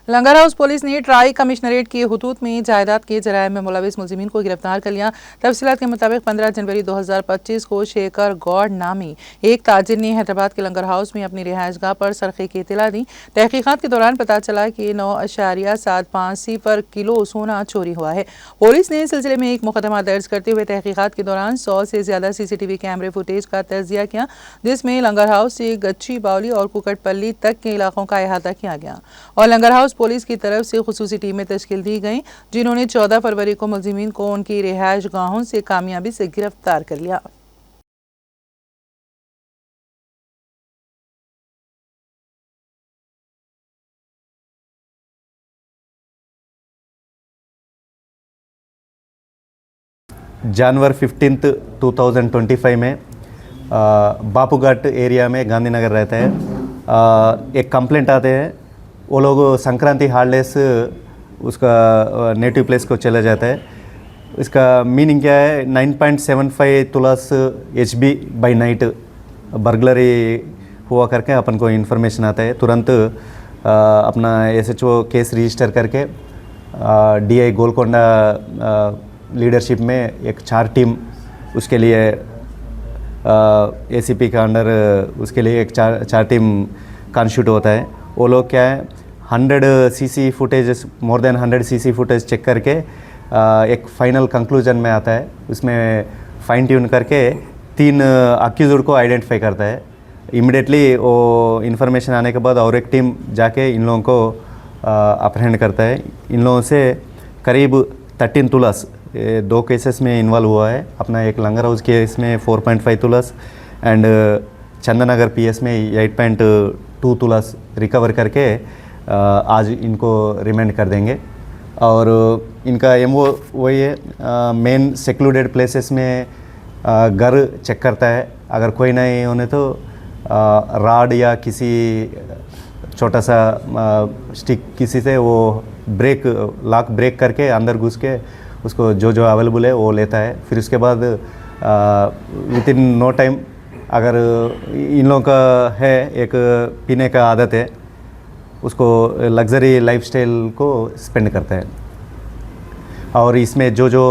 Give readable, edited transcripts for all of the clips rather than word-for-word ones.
लंगर house police ने try commissionerate की हुदूद में जायदाद के जराये में मुलविस मुलजिमीन को गिरफ्तार कर लिया। तफसीलात के मुताबिक 15 जनवरी 2025 को शेखर गौड़ नामी एक ताजिर ने हैदराबाद के लंगर हाउस में अपनी रिहाइशगाह पर सरखे की इत्तला दी। तहकीकात के दौरान पता चला कि 9.75 पर किलो सोना चोरी हुआ है। पुलिस ने इस सिलसिले में एक मुकदमा दर्ज करते हुए तहकीकात के दौरान 100 से ज्यादा CCTV कैमरे फुटेज का तजिया किया, जिसमें लंगर हाउस से गच्ची बावली और कुकटपल्ली तक के इलाकों का अहाता किया गया और लंगर हाउस पुलिस की तरफ से खुसूसी टीमें तश्कील दी गईं, जिन्होंने 14 फरवरी को मुलजिमीन को उनकी रिहाइश गाहों से कामयाबी से गिरफ्तार कर लिया। जनवरी 15, 2025 में बापूघाट एरिया में गांधीनगर रहता है। एक कंप्लेंट आते हैं, वो लोग संक्रांति हॉलीडेज उसका नेटिव प्लेस को चला जाता है। इसका मीनिंग क्या है? 9.75 तुलास HB बाई नाइट बर्गलरी हुआ करके अपन को इन्फॉर्मेशन आता है। तुरंत अपना SHO केस रजिस्टर करके DI गोलकोंडा लीडरशिप में एक 4 टीम उसके लिए ACP का अंडर उसके लिए एक 4 टीम कॉन्स्टिट्यूट होता है। वो लोग क्या है 100 CC footage, more than 100 CC footage check करके एक फाइनल कंक्लूजन में आता है। उसमें फाइन ट्यून करके 3 अक्यूज्ड को आइडेंटिफाई करता है। इमिडिएटली वो इन्फॉर्मेशन आने के बाद और एक टीम जाके इन लोगों को अपहरण करता है। इन लोगों से करीब 13 तुलास 2 केसेस में इन्वॉल्व हुआ है। अपना एक लंगर हाउस केस में 4.5 तुलास एंड चंदनगर PS में 8.2 तुलास रिकवर करके आज इनको रिमांड कर देंगे। और इनका MO वही है, मेन सेक्लूडेड प्लेसेस में घर चेक करता है। अगर कोई नहीं होने तो राड या किसी छोटा सा स्टिक किसी से वो लॉक ब्रेक करके अंदर घुस के उसको जो अवेलेबल है वो लेता है। फिर उसके बाद विद इन नो टाइम, अगर इन लोगों का है एक पीने का आदत है, उसको लग्जरी लाइफस्टाइल को स्पेंड करता है। और इसमें जो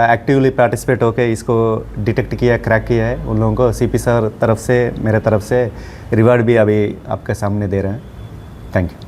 एक्टिवली पार्टिसिपेट होकर इसको डिटेक्ट किया, क्रैक किया है, उन लोगों को CP सर तरफ से, मेरे तरफ से रिवार्ड भी अभी आपके सामने दे रहे हैं। Thank you.